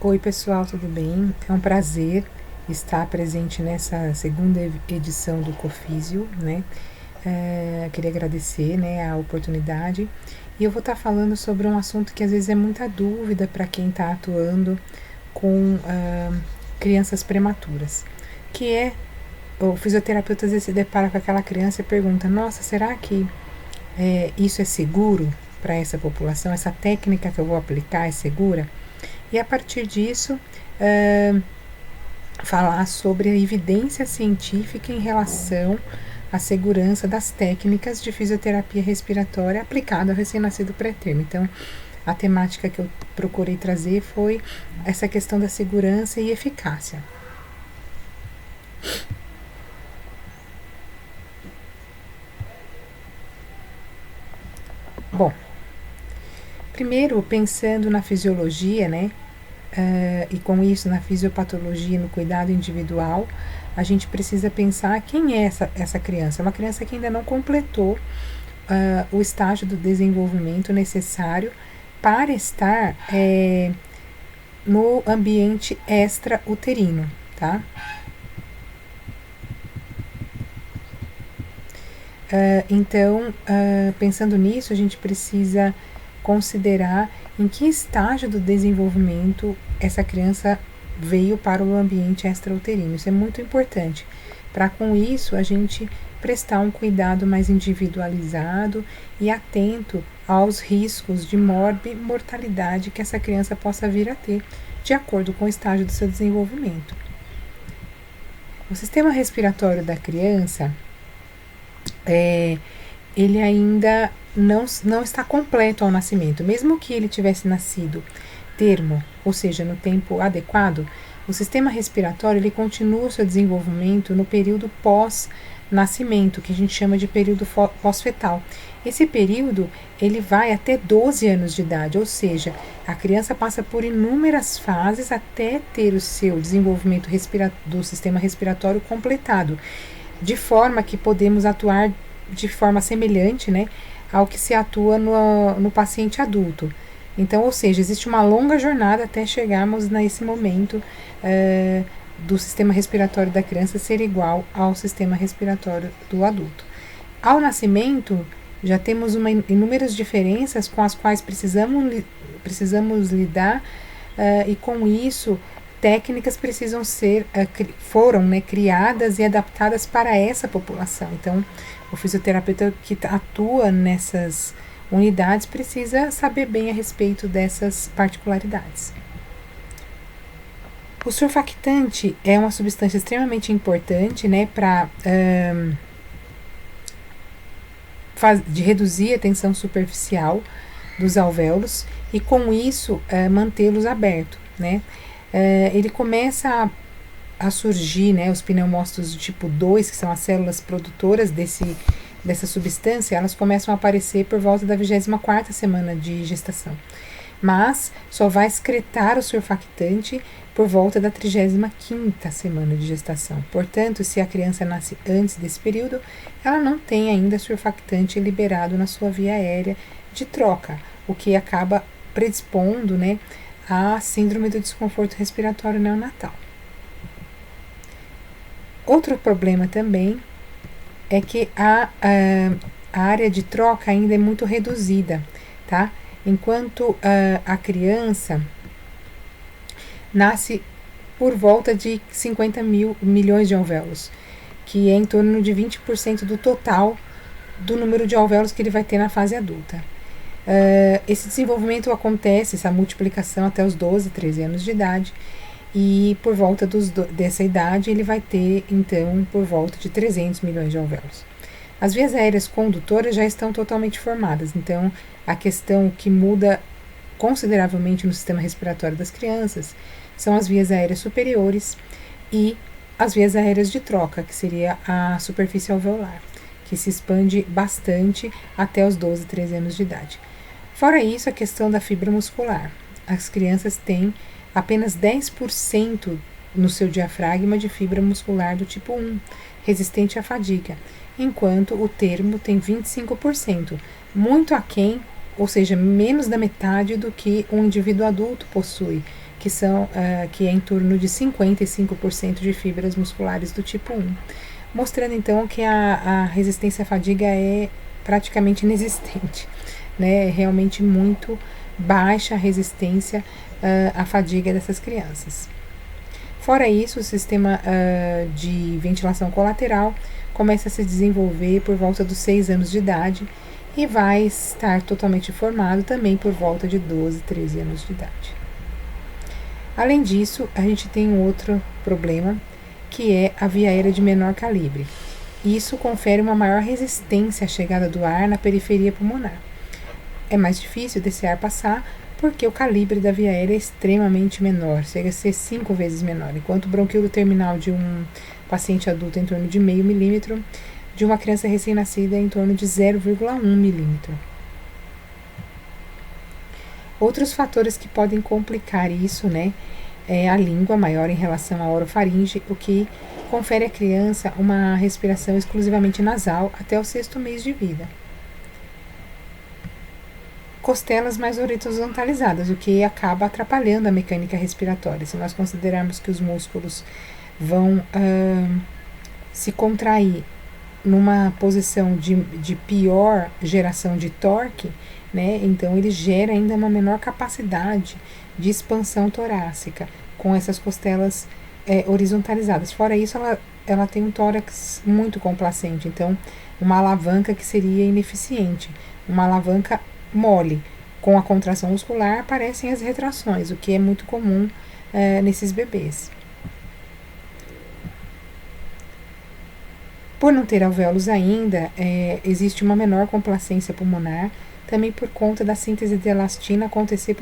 Oi pessoal, tudo bem? É um prazer estar presente nessa segunda edição do Cofísio, né? Queria agradecer, né, a oportunidade e eu vou estar falando sobre um assunto que às vezes é muita dúvida para quem está atuando com crianças prematuras, que é o fisioterapeuta às vezes se depara com aquela criança e pergunta: nossa, será que isso é seguro para essa população? Essa técnica que eu vou aplicar é segura? E a partir disso, falar sobre a evidência científica em relação à segurança das técnicas de fisioterapia respiratória aplicada ao recém-nascido pré-termo. Então, a temática que eu procurei trazer foi essa questão da segurança e eficácia. Bom, primeiro pensando na fisiologia, né? E com isso na fisiopatologia, no cuidado individual, a gente precisa pensar quem é essa criança. É uma criança que ainda não completou o estágio do desenvolvimento necessário para estar no ambiente extra-uterino, tá? Então, pensando nisso, a gente precisa considerar em que estágio do desenvolvimento essa criança veio para o ambiente extrauterino. Isso é muito importante, para com isso a gente prestar um cuidado mais individualizado e atento aos riscos de mortalidade que essa criança possa vir a ter, de acordo com o estágio do seu desenvolvimento. O sistema respiratório da criança, ele ainda não está completo ao nascimento. Mesmo que ele tivesse nascido termo, ou seja, no tempo adequado, o sistema respiratório ele continua o seu desenvolvimento no período pós-nascimento, que a gente chama de período pós-fetal. Esse período ele vai até 12 anos de idade, ou seja, a criança passa por inúmeras fases até ter o seu desenvolvimento do sistema respiratório completado, de forma que podemos atuar de forma semelhante, né, ao que se atua no paciente adulto. Então, ou seja, existe uma longa jornada até chegarmos nesse momento do sistema respiratório da criança ser igual ao sistema respiratório do adulto. Ao nascimento, já temos inúmeras diferenças com as quais precisamos lidar e com isso técnicas precisam foram criadas e adaptadas para essa população. Então, o fisioterapeuta que atua nessas unidades precisa saber bem a respeito dessas particularidades. O surfactante é uma substância extremamente importante, né, para de reduzir a tensão superficial dos alvéolos e com isso mantê-los abertos, né. Ele começa a surgir, né, os pneumócitos do tipo 2, que são as células produtoras dessa substância, elas começam a aparecer por volta da 24ª semana de gestação. Mas só vai excretar o surfactante por volta da 35ª semana de gestação. Portanto, se a criança nasce antes desse período, ela não tem ainda surfactante liberado na sua via aérea de troca, o que acaba predispondo, né, a síndrome do desconforto respiratório neonatal. Outro problema também é que a área de troca ainda é muito reduzida, tá? Enquanto a criança nasce por volta de 50 milhões de alvéolos, que é em torno de 20% do total do número de alvéolos que ele vai ter na fase adulta. Esse desenvolvimento acontece, essa multiplicação até os 12, 13 anos de idade, e por volta dessa idade ele vai ter, então, por volta de 300 milhões de alvéolos. As vias aéreas condutoras já estão totalmente formadas, então a questão que muda consideravelmente no sistema respiratório das crianças são as vias aéreas superiores e as vias aéreas de troca, que seria a superfície alveolar, que se expande bastante até os 12, 13 anos de idade. Fora isso, a questão da fibra muscular. As crianças têm apenas 10% no seu diafragma de fibra muscular do tipo 1, resistente à fadiga, enquanto o termo tem 25%, muito aquém, ou seja, menos da metade do que um indivíduo adulto possui que é em torno de 55% de fibras musculares do tipo 1, mostrando então que a resistência à fadiga é praticamente inexistente, né? É realmente muito baixa a resistência à fadiga dessas crianças. Fora isso, o sistema de ventilação colateral começa a se desenvolver por volta dos 6 anos de idade e vai estar totalmente formado também por volta de 12, 13 anos de idade. Além disso, a gente tem um outro problema, que é a via aérea de menor calibre. Isso confere uma maior resistência à chegada do ar na periferia pulmonar. É mais difícil desse ar passar porque o calibre da via aérea é extremamente menor, chega a ser 5 vezes menor, enquanto o bronquíolo terminal de um paciente adulto é em torno de 0,5 milímetro, de uma criança recém-nascida é em torno de 0,1 milímetro. Outros fatores que podem complicar isso, né, é a língua maior em relação à orofaringe, o que confere à criança uma respiração exclusivamente nasal até o 6º mês de vida. Costelas mais horizontalizadas, o que acaba atrapalhando a mecânica respiratória. Se nós considerarmos que os músculos vão se contrair numa posição de pior geração de torque, né, então ele gera ainda uma menor capacidade de expansão torácica com essas costelas horizontalizadas. Fora isso, ela tem um tórax muito complacente, então uma alavanca que seria ineficiente, uma alavanca mole. Com a contração muscular aparecem as retrações, o que é muito comum nesses bebês. Por não ter alvéolos ainda, existe uma menor complacência pulmonar, também por conta da síntese de elastina acontecer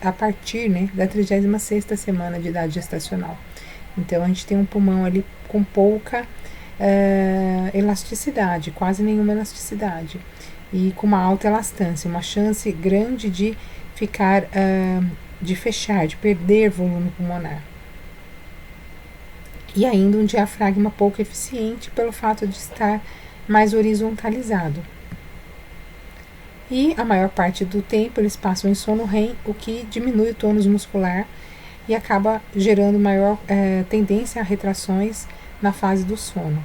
a partir, né, da 36ª semana de idade gestacional. Então, a gente tem um pulmão ali com pouca elasticidade, quase nenhuma elasticidade, e com uma alta elastância, uma chance grande de ficar, de fechar, de perder volume pulmonar. E ainda um diafragma pouco eficiente pelo fato de estar mais horizontalizado. E a maior parte do tempo eles passam em sono REM, o que diminui o tônus muscular e acaba gerando maior tendência a retrações na fase do sono.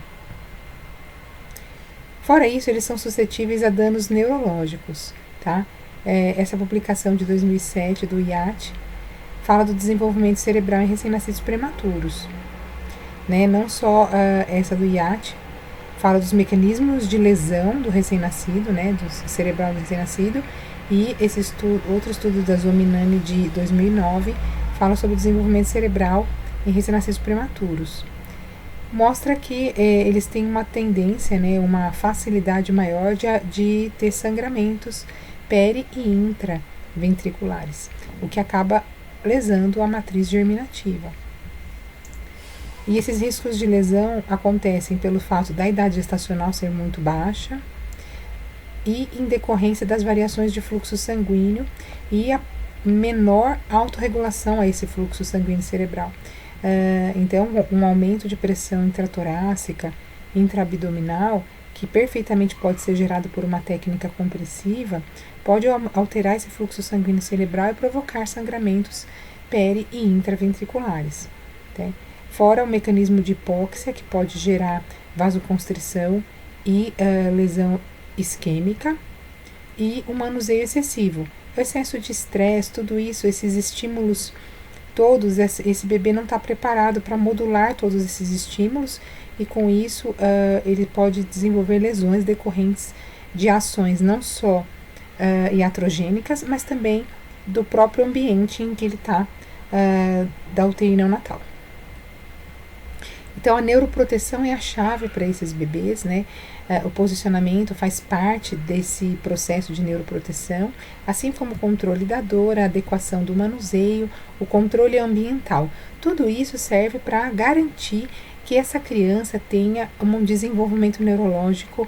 Fora isso, eles são suscetíveis a danos neurológicos, tá? Essa publicação de 2007 do IAT fala do desenvolvimento cerebral em recém-nascidos prematuros, né? Não só essa do IAT fala dos mecanismos de lesão do recém-nascido, né? Do cerebral do recém-nascido, e esse outro estudo da Zominani de 2009 fala sobre o desenvolvimento cerebral em recém-nascidos prematuros. Mostra que eles têm uma tendência, né, uma facilidade maior de ter sangramentos peri- e intraventriculares, o que acaba lesando a matriz germinativa. E esses riscos de lesão acontecem pelo fato da idade gestacional ser muito baixa e em decorrência das variações de fluxo sanguíneo e a menor autorregulação a esse fluxo sanguíneo cerebral. Então, um aumento de pressão intratorácica, intraabdominal, que perfeitamente pode ser gerado por uma técnica compressiva, pode alterar esse fluxo sanguíneo cerebral e provocar sangramentos peri- e intraventriculares. Tá? Fora o mecanismo de hipóxia, que pode gerar vasoconstrição e lesão isquêmica, e o manuseio excessivo. O excesso de estresse, tudo isso, esses estímulos todos, esse bebê não está preparado para modular todos esses estímulos e com isso ele pode desenvolver lesões decorrentes de ações não só iatrogênicas, mas também do próprio ambiente em que ele está, da UTI neonatal. Então, a neuroproteção é a chave para esses bebês, né? O posicionamento faz parte desse processo de neuroproteção, assim como o controle da dor, a adequação do manuseio, o controle ambiental. Tudo isso serve para garantir que essa criança tenha um desenvolvimento neurológico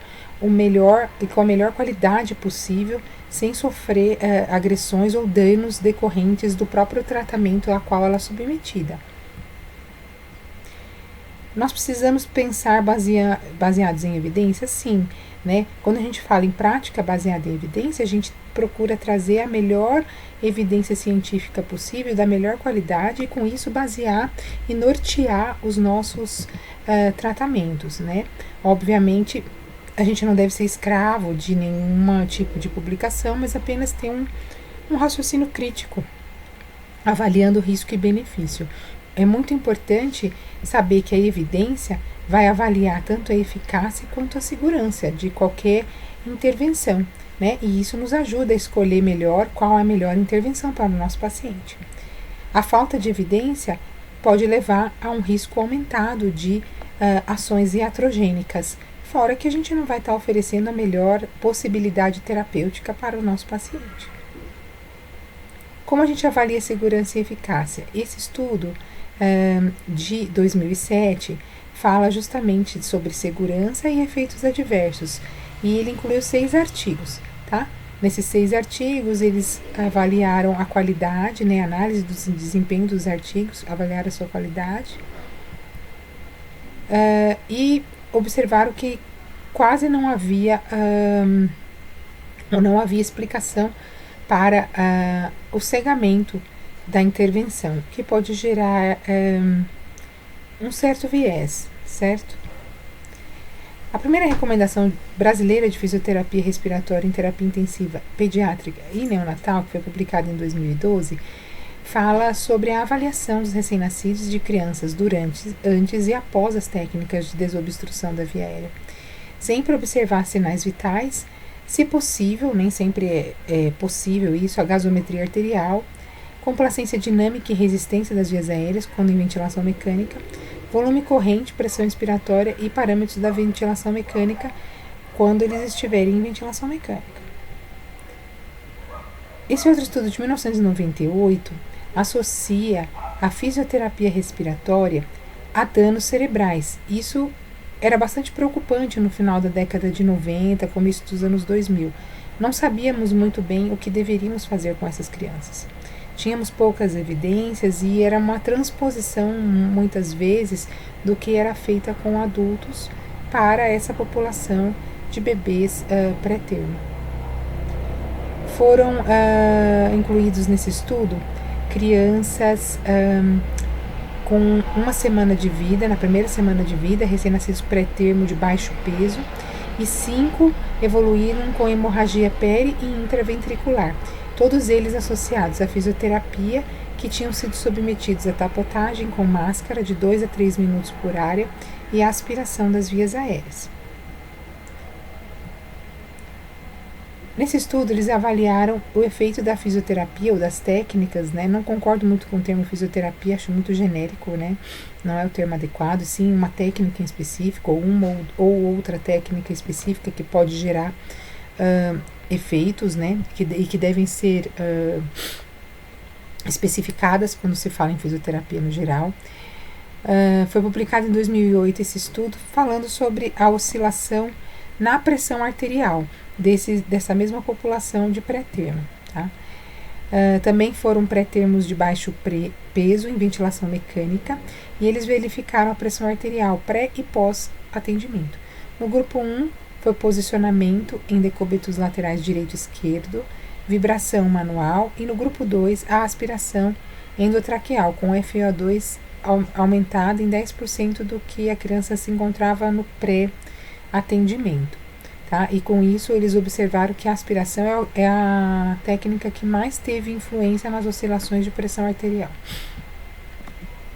e com a melhor qualidade possível, sem sofrer agressões ou danos decorrentes do próprio tratamento a qual ela é submetida. Nós precisamos pensar baseados em evidência? Sim, né? Quando a gente fala em prática baseada em evidência, a gente procura trazer a melhor evidência científica possível, da melhor qualidade, e com isso basear e nortear os nossos tratamentos, né? Obviamente, a gente não deve ser escravo de nenhum tipo de publicação, mas apenas ter um raciocínio crítico, avaliando risco e benefício. É muito importante saber que a evidência vai avaliar tanto a eficácia quanto a segurança de qualquer intervenção, né? E isso nos ajuda a escolher melhor qual é a melhor intervenção para o nosso paciente. A falta de evidência pode levar a um risco aumentado de ações iatrogênicas, fora que a gente não vai estar oferecendo a melhor possibilidade terapêutica para o nosso paciente. Como a gente avalia segurança e eficácia? Esse estudo de 2007 fala justamente sobre segurança e efeitos adversos, e ele incluiu 6 artigos, tá? Nesses 6 artigos, eles avaliaram a qualidade, né, análise do desempenho dos artigos, avaliaram a sua qualidade, e observaram que quase não havia explicação para o cegamento da intervenção, que pode gerar um certo viés, certo? A primeira recomendação brasileira de fisioterapia respiratória em terapia intensiva pediátrica e neonatal, que foi publicada em 2012, fala sobre a avaliação dos recém-nascidos de crianças durante, antes e após as técnicas de desobstrução da via aérea. Sempre observar sinais vitais, se possível, nem sempre é possível isso, a gasometria arterial, complacência dinâmica e resistência das vias aéreas quando em ventilação mecânica, volume corrente, pressão inspiratória e parâmetros da ventilação mecânica quando eles estiverem em ventilação mecânica. Esse outro estudo de 1998 associa a fisioterapia respiratória a danos cerebrais. Isso era bastante preocupante no final da década de 90, começo dos anos 2000. Não sabíamos muito bem o que deveríamos fazer com essas crianças. Tínhamos poucas evidências e era uma transposição, muitas vezes, do que era feita com adultos para essa população de bebês pré-termo. Foram incluídos nesse estudo crianças com uma semana de vida, na primeira semana de vida, recém-nascidos pré-termo de baixo peso, e 5 evoluíram com hemorragia peri e intraventricular. Todos eles associados à fisioterapia, que tinham sido submetidos a tapotagem com máscara de 2 a 3 minutos por área e a aspiração das vias aéreas. Nesse estudo, eles avaliaram o efeito da fisioterapia ou das técnicas, né? Não concordo muito com o termo fisioterapia, acho muito genérico, né? Não é o termo adequado, sim uma técnica em específico, ou uma ou outra técnica específica que pode gerar efeitos, né, e que devem ser especificadas quando se fala em fisioterapia no geral. Foi publicado em 2008 esse estudo falando sobre a oscilação na pressão arterial dessa mesma população de pré-termo. Tá? Também foram pré-termos de baixo peso em ventilação mecânica e eles verificaram a pressão arterial pré e pós-atendimento. No grupo 1, foi posicionamento em decúbitos laterais direito e esquerdo, vibração manual, e no grupo 2, a aspiração endotraqueal, com FiO2 aumentada em 10% do que a criança se encontrava no pré-atendimento. Tá? E com isso, eles observaram que a aspiração é a técnica que mais teve influência nas oscilações de pressão arterial.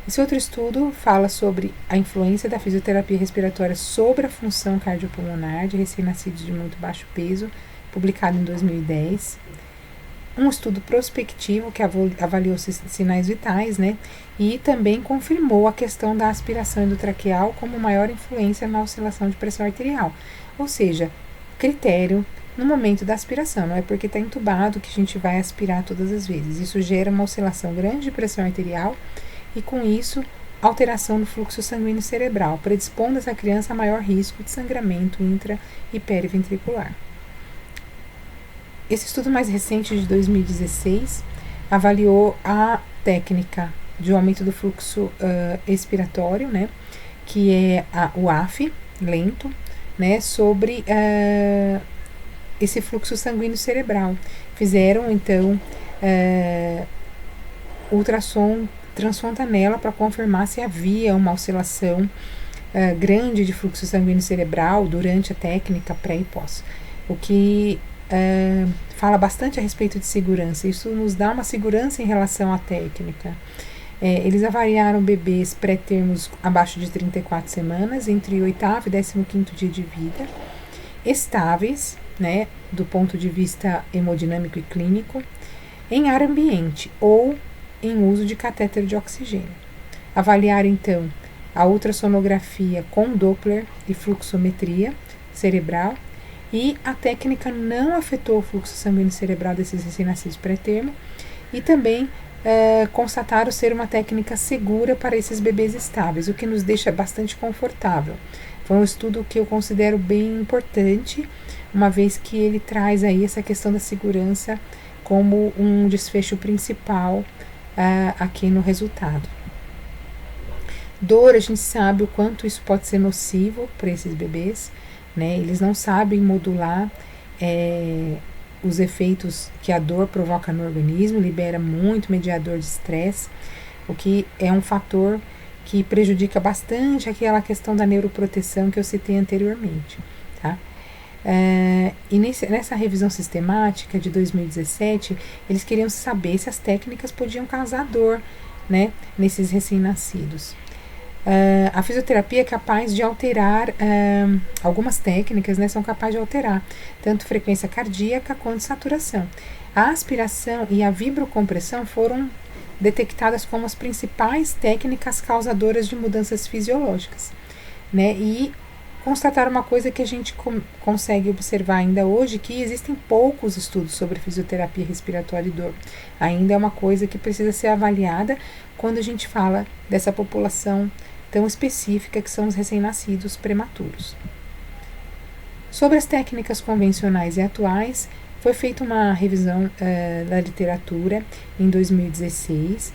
Esse outro estudo fala sobre a influência da fisioterapia respiratória sobre a função cardiopulmonar de recém-nascidos de muito baixo peso, publicado em 2010. Um estudo prospectivo que avaliou sinais vitais, né? E também confirmou a questão da aspiração endotraqueal como maior influência na oscilação de pressão arterial. Ou seja, critério no momento da aspiração, não é porque está entubado que a gente vai aspirar todas as vezes. Isso gera uma oscilação grande de pressão arterial e, com isso, alteração do fluxo sanguíneo cerebral, predispondo essa criança a maior risco de sangramento intra e periventricular. Esse estudo mais recente, de 2016, avaliou a técnica de aumento do fluxo expiratório, né, que é o AF, lento, né, sobre esse fluxo sanguíneo cerebral. Fizeram, então, ultrassom transfontanela para confirmar se havia uma oscilação grande de fluxo sanguíneo cerebral durante a técnica pré e pós, o que fala bastante a respeito de segurança. Isso nos dá uma segurança em relação à técnica. Eles avaliaram bebês pré-termos abaixo de 34 semanas, entre o 8º e 15º dia de vida, estáveis, né, do ponto de vista hemodinâmico e clínico, em ar ambiente ou em uso de catéter de oxigênio. Avaliar, então, a ultrassonografia com Doppler e fluxometria cerebral, e a técnica não afetou o fluxo sanguíneo cerebral desses recém-nascidos pré-termo, e também constataram ser uma técnica segura para esses bebês estáveis, o que nos deixa bastante confortável. Foi um estudo que eu considero bem importante, uma vez que ele traz aí essa questão da segurança como um desfecho principal aqui no resultado. Dor, a gente sabe o quanto isso pode ser nocivo para esses bebês, né? Eles não sabem modular os efeitos que a dor provoca no organismo, libera muito mediador de estresse, o que é um fator que prejudica bastante aquela questão da neuroproteção que eu citei anteriormente, tá? E nessa revisão sistemática de 2017, eles queriam saber se as técnicas podiam causar dor, né, nesses recém-nascidos. A fisioterapia é capaz de alterar, algumas técnicas, né, são capazes de alterar tanto frequência cardíaca quanto saturação. A aspiração e a vibrocompressão foram detectadas como as principais técnicas causadoras de mudanças fisiológicas, né, e constatar uma coisa que a gente consegue observar ainda hoje, que existem poucos estudos sobre fisioterapia respiratória e dor. Ainda é uma coisa que precisa ser avaliada quando a gente fala dessa população tão específica que são os recém-nascidos prematuros. Sobre as técnicas convencionais e atuais, foi feita uma revisão da literatura em 2016,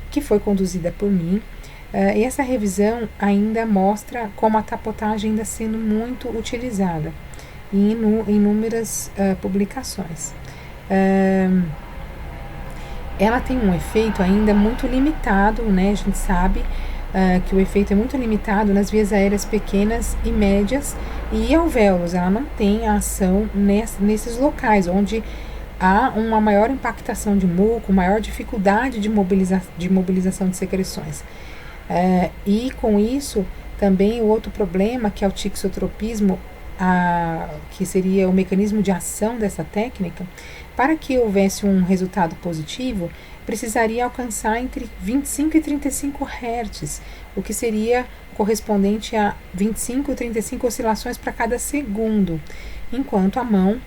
que foi conduzida por mim, e essa revisão ainda mostra como a tapotagem ainda sendo muito utilizada em inúmeras publicações. Ela tem um efeito ainda muito limitado, né? A gente sabe que o efeito é muito limitado nas vias aéreas pequenas e médias e alvéolos. Ela não tem ação nesses locais onde há uma maior impactação de muco, maior dificuldade de mobilização de secreções. E com isso, também o outro problema, que é o tixotropismo, que seria o mecanismo de ação dessa técnica, para que houvesse um resultado positivo, precisaria alcançar entre 25 e 35 Hz, o que seria correspondente a 25 ou 35 oscilações para cada segundo, enquanto a mão,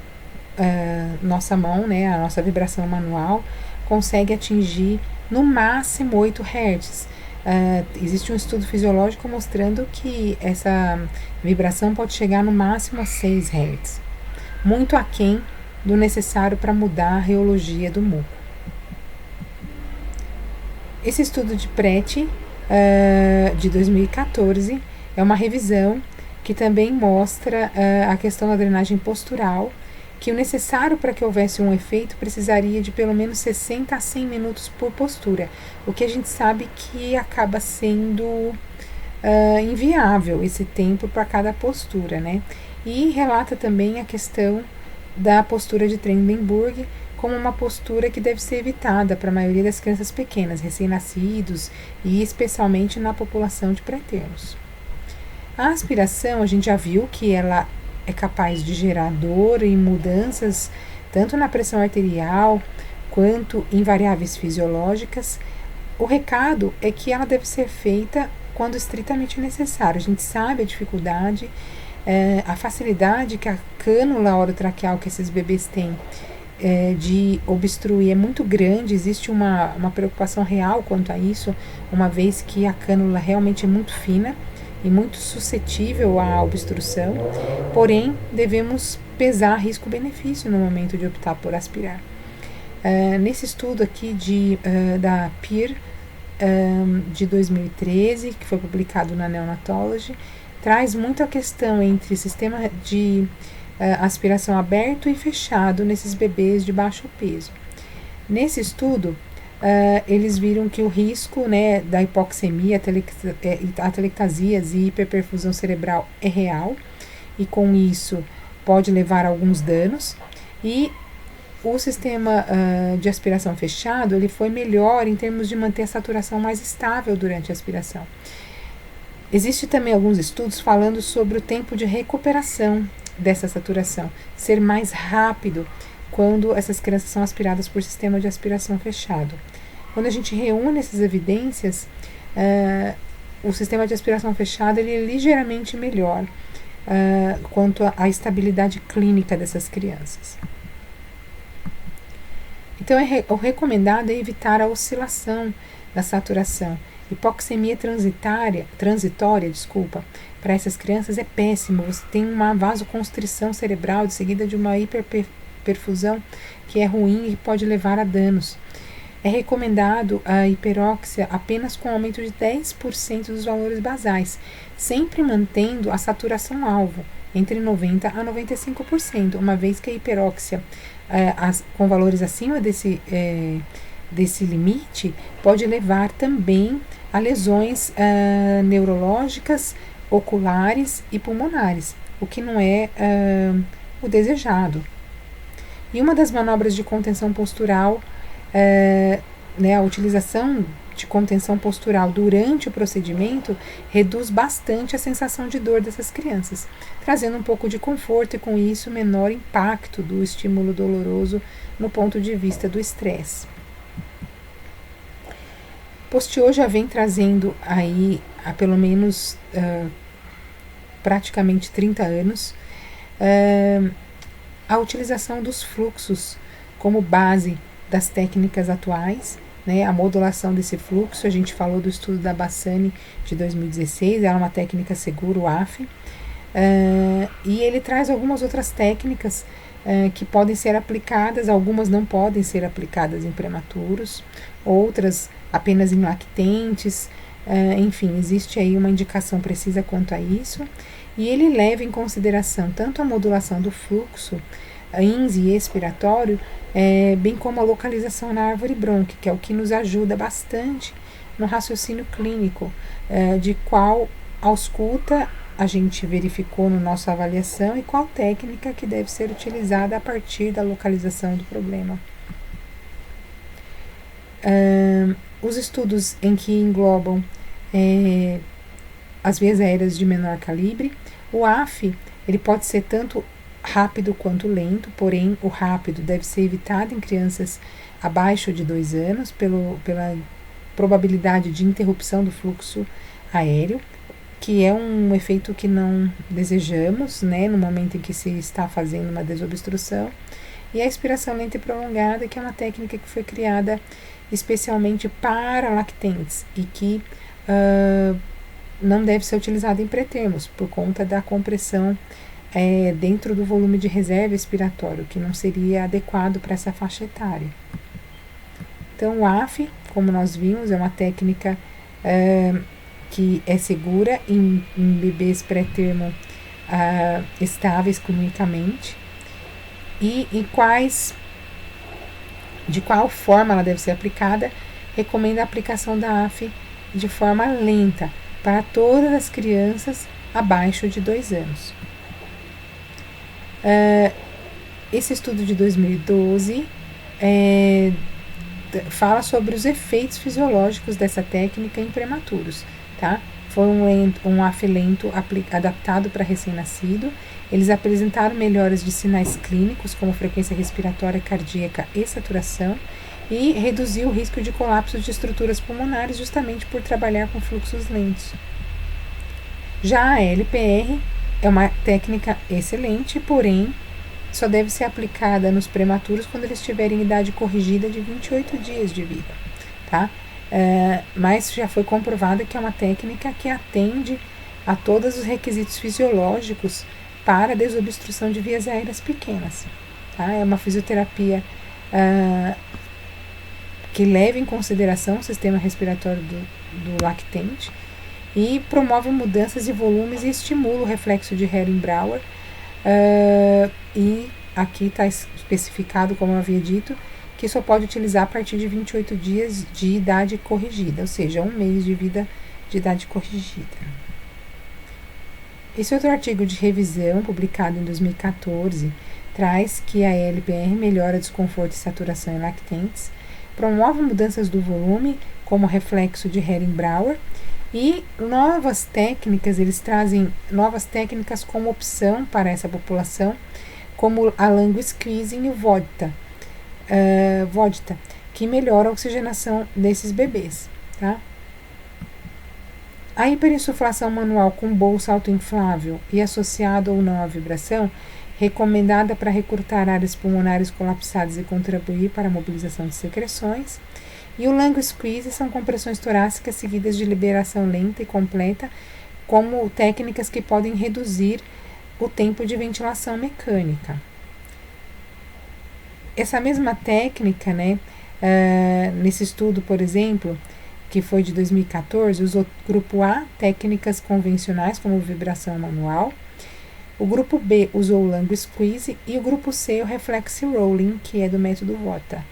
nossa mão, né, a nossa vibração manual, consegue atingir no máximo 8 Hz. Existe um estudo fisiológico mostrando que essa vibração pode chegar no máximo a 6 Hz, muito aquém do necessário para mudar a reologia do muco. Esse estudo de Preti, de 2014, é uma revisão que também mostra a questão da drenagem postural, que o necessário para que houvesse um efeito precisaria de pelo menos 60 a 100 minutos por postura, o que a gente sabe que acaba sendo inviável esse tempo para cada postura, né? E relata também a questão da postura de Trendelenburg como uma postura que deve ser evitada para a maioria das crianças pequenas, recém-nascidos e especialmente na população de pré-termos. A aspiração, a gente já viu que ela é capaz de gerar dor e mudanças tanto na pressão arterial quanto em variáveis fisiológicas. O recado é que ela deve ser feita quando estritamente necessário. A gente sabe a dificuldade, a facilidade que a cânula orotraqueal que esses bebês têm de obstruir é muito grande. Existe uma preocupação real quanto a isso, uma vez que a cânula realmente é muito fina e muito suscetível à obstrução, porém devemos pesar risco-benefício no momento de optar por aspirar. Nesse estudo aqui da PIR, de 2013, que foi publicado na Neonatology, traz muito a questão entre sistema de aspiração aberto e fechado nesses bebês de baixo peso. Nesse estudo, eles viram que o risco, né, da hipoxemia, atelectasias e hiperperfusão cerebral é real, e com isso pode levar a alguns danos, e o sistema de aspiração fechado ele foi melhor em termos de manter a saturação mais estável durante a aspiração. Existe também alguns estudos falando sobre o tempo de recuperação dessa saturação, ser mais rápido quando essas crianças são aspiradas por sistema de aspiração fechado. Quando a gente reúne essas evidências, o sistema de aspiração fechado ele é ligeiramente melhor quanto à estabilidade clínica dessas crianças. Então, o recomendado é evitar a oscilação da saturação. Hipoxemia transitória, para essas crianças é péssimo. Você tem uma vasoconstrição cerebral de seguida de uma hiperperfusão que é ruim e pode levar a danos. É recomendado a hiperóxia apenas com aumento de 10% dos valores basais, sempre mantendo a saturação alvo entre 90% a 95%, uma vez que a hiperóxia com valores acima desse limite pode levar também a lesões neurológicas, oculares e pulmonares, o que não é o desejado. E uma das manobras de contenção postural, a utilização de contenção postural durante o procedimento reduz bastante a sensação de dor dessas crianças, trazendo um pouco de conforto e com isso menor impacto do estímulo doloroso no ponto de vista do estresse. Postio já vem trazendo aí há pelo menos praticamente 30 anos a utilização dos fluxos como base das técnicas atuais, né, a modulação desse fluxo. A gente falou do estudo da Bassani de 2016, ela é uma técnica segura, o AF, e ele traz algumas outras técnicas que podem ser aplicadas, algumas não podem ser aplicadas em prematuros, outras apenas em lactentes, enfim, existe aí uma indicação precisa quanto a isso, e ele leva em consideração tanto a modulação do fluxo INS e expiratório, bem como a localização na árvore brônquica, que é o que nos ajuda bastante no raciocínio clínico, de qual ausculta a gente verificou na nossa avaliação e qual técnica que deve ser utilizada a partir da localização do problema. Os estudos em que englobam as vias aéreas de menor calibre, o AF ele pode ser tanto rápido quanto lento, porém o rápido deve ser evitado em crianças abaixo de 2 anos pela probabilidade de interrupção do fluxo aéreo, que é um efeito que não desejamos, né, no momento em que se está fazendo uma desobstrução, e a expiração lenta e prolongada, que é uma técnica que foi criada especialmente para lactentes e que não deve ser utilizada em pré-termos por conta da compressão dentro do volume de reserva expiratório, que não seria adequado para essa faixa etária. Então, o AF, como nós vimos, é uma técnica que é segura em bebês pré-termo estáveis clinicamente. E de qual forma ela deve ser aplicada, recomenda a aplicação da AF de forma lenta para todas as crianças abaixo de 2 anos. Esse estudo de 2012 fala sobre os efeitos fisiológicos dessa técnica em prematuros, tá? Foi um AF lento adaptado para recém-nascido. Eles apresentaram melhoras de sinais clínicos, como frequência respiratória, cardíaca e saturação, e reduziu o risco de colapso de estruturas pulmonares justamente por trabalhar com fluxos lentos. Já a LPR é uma técnica excelente, porém só deve ser aplicada nos prematuros quando eles tiverem idade corrigida de 28 dias de vida, tá? Mas já foi comprovado que é uma técnica que atende a todos os requisitos fisiológicos para desobstrução de vias aéreas pequenas, tá? É uma fisioterapia que leva em consideração o sistema respiratório do lactente e promove mudanças de volumes e estimula o reflexo de Herring-Brauer. E aqui está especificado, como eu havia dito, que só pode utilizar a partir de 28 dias de idade corrigida, ou seja, 1 mês de vida de idade corrigida. Esse outro artigo de revisão, publicado em 2014, traz que a LPR melhora desconforto e saturação em lactentes, promove mudanças do volume, como reflexo de Herring-Brauer, e novas técnicas, eles trazem novas técnicas como opção para essa população, como a Lango Squeezing e o Vodta, que melhora a oxigenação desses bebês, tá? A hiperinsuflação manual com bolsa autoinflável e associada ou não à vibração, recomendada para recrutar áreas pulmonares colapsadas e contribuir para a mobilização de secreções. E o Lango Squeeze são compressões torácicas seguidas de liberação lenta e completa, como técnicas que podem reduzir o tempo de ventilação mecânica. Essa mesma técnica, né, nesse estudo, por exemplo, que foi de 2014, usou grupo A, técnicas convencionais como vibração manual. O grupo B usou o Lango Squeeze e o grupo C o Reflex Rolling, que é do método Vodta,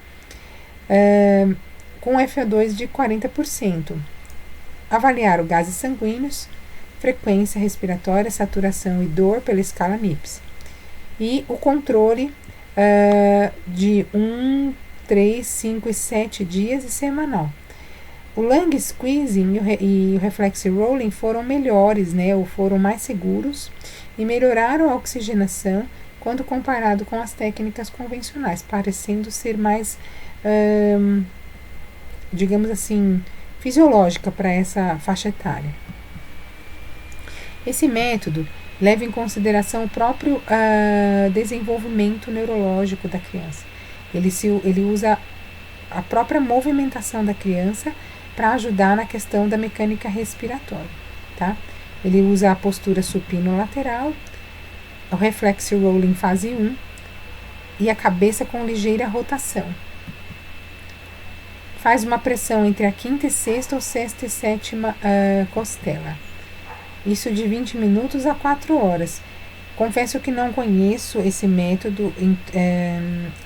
com FO2 de 40%. Avaliaram gases sanguíneos, frequência respiratória, saturação e dor pela escala NIPS. E o controle de 1, 3, 5 e 7 dias e semanal. O Lango Squeezing e o Reflex Rolling foram melhores, né, ou foram mais seguros e melhoraram a oxigenação quando comparado com as técnicas convencionais, parecendo ser mais, digamos assim, fisiológica para essa faixa etária. Esse método leva em consideração o próprio desenvolvimento neurológico da criança. Ele usa a própria movimentação da criança para ajudar na questão da mecânica respiratória, tá? Ele usa a postura supino-lateral, o reflex rolling fase 1 e a cabeça com ligeira rotação. Faz uma pressão entre a quinta e sexta ou sexta e sétima costela. Isso de 20 minutos a 4 horas. Confesso que não conheço esse método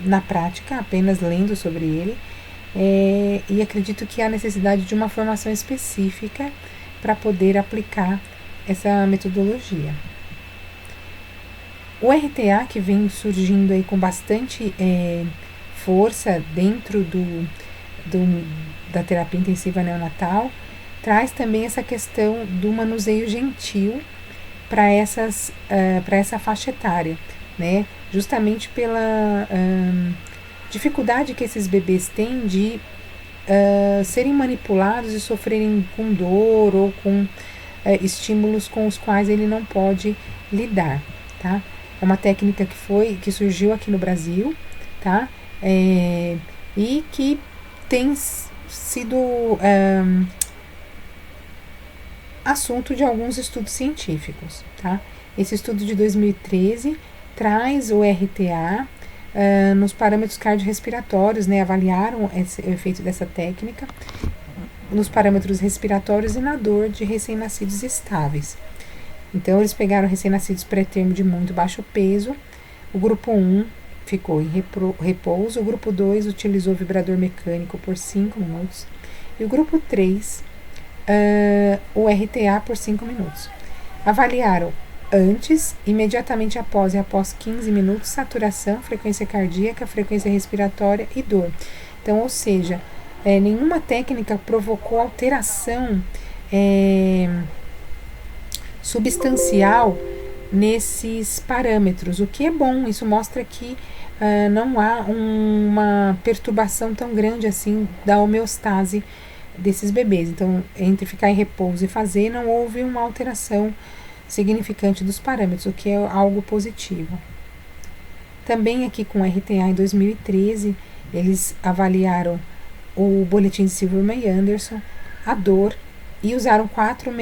na prática, apenas lendo sobre ele. E acredito que há necessidade de uma formação específica para poder aplicar essa metodologia. O RTA, que vem surgindo aí com bastante força dentro da terapia intensiva neonatal, traz também essa questão do manuseio gentil para essa faixa etária, né? Justamente pela dificuldade que esses bebês têm de serem manipulados e sofrerem com dor ou com estímulos com os quais ele não pode lidar, tá? É uma técnica que surgiu aqui no Brasil, tá? E que tem sido assunto de alguns estudos científicos, tá? Esse estudo de 2013 traz o RTA nos parâmetros cardiorrespiratórios, né? Avaliaram o efeito dessa técnica nos parâmetros respiratórios e na dor de recém-nascidos estáveis. Então, eles pegaram recém-nascidos pré-termo de muito baixo peso, o grupo 1 ficou em repouso, o grupo 2 utilizou vibrador mecânico por 5 minutos, e o grupo 3, o RTA por 5 minutos. Avaliaram antes, imediatamente após e após 15 minutos, saturação, frequência cardíaca, frequência respiratória e dor. Então, ou seja, nenhuma técnica provocou alteração substancial nesses parâmetros, o que é bom. Isso mostra que não há uma perturbação tão grande assim da homeostase desses bebês. Então, entre ficar em repouso e fazer, não houve uma alteração significante dos parâmetros, o que é algo positivo. Também aqui com o RTA em 2013, eles avaliaram o boletim de Silverman e Anderson, a dor, e usaram 4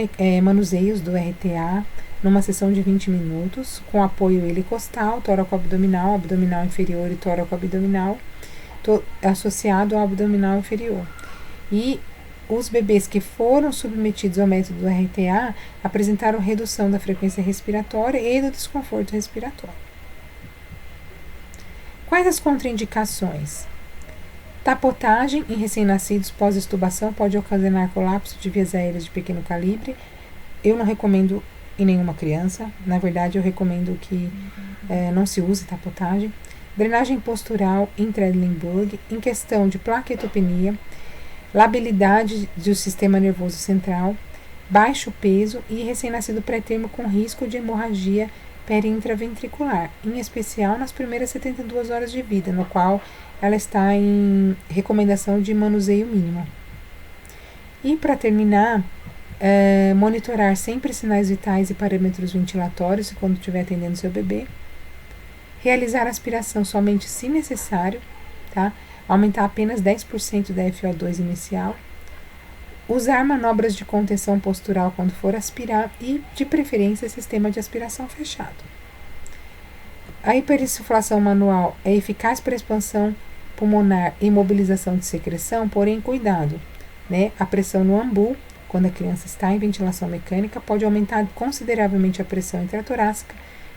manuseios do RTA numa sessão de 20 minutos, com apoio helicostal, tóraco-abdominal, abdominal inferior e tóraco-abdominal, associado ao abdominal inferior. E os bebês que foram submetidos ao método do RTA apresentaram redução da frequência respiratória e do desconforto respiratório. Quais as contraindicações? Tapotagem em recém-nascidos pós-extubação pode ocasionar colapso de vias aéreas de pequeno calibre. Eu não recomendo em nenhuma criança. Na verdade, eu recomendo que não se use tapotagem. Drenagem postural em Trendelenburg, em questão de plaquetopenia, labilidade do sistema nervoso central, baixo peso e recém-nascido pré-termo com risco de hemorragia perintraventricular, em especial nas primeiras 72 horas de vida, no qual ela está em recomendação de manuseio mínimo. E para terminar, monitorar sempre sinais vitais e parâmetros ventilatórios quando estiver atendendo seu bebê. Realizar aspiração somente se necessário, tá? Aumentar apenas 10% da FO2 inicial. Usar manobras de contenção postural quando for aspirar e, de preferência, sistema de aspiração fechado. A hiperinsuflação manual é eficaz para expansão pulmonar e mobilização de secreção, porém, cuidado, né? A pressão no ambu, quando a criança está em ventilação mecânica, pode aumentar consideravelmente a pressão intratorácica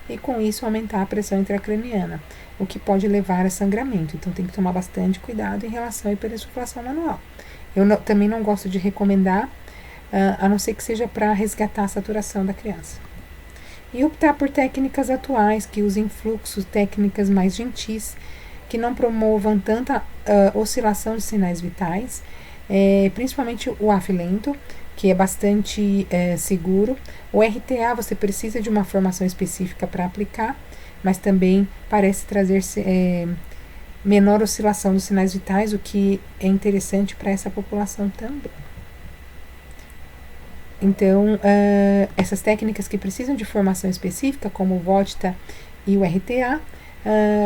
e, com isso, aumentar a pressão intracraniana, o que pode levar a sangramento. Então, tem que tomar bastante cuidado em relação à hiperinsuflação manual. Eu também não gosto de recomendar, a não ser que seja para resgatar a saturação da criança. E optar por técnicas atuais que usem fluxos, técnicas mais gentis, que não promovam tanta oscilação de sinais vitais, principalmente o AF lento, que é bastante seguro. O RTA você precisa de uma formação específica para aplicar, mas também parece trazer menor oscilação dos sinais vitais, o que é interessante para essa população também. Então, essas técnicas que precisam de formação específica, como o VOTTA e o RTA,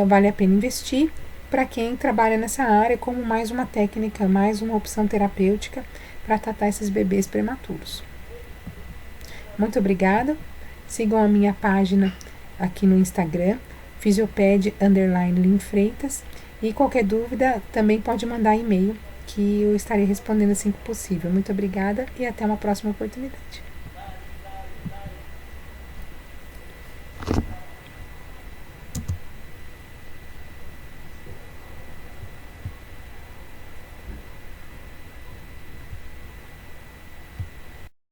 vale a pena investir para quem trabalha nessa área como mais uma técnica, mais uma opção terapêutica para tratar esses bebês prematuros. Muito obrigada. Sigam a minha página aqui no Instagram, Fisioped_Lin_Freitas, e qualquer dúvida também pode mandar e-mail que eu estarei respondendo assim que possível. Muito obrigada e até uma próxima oportunidade.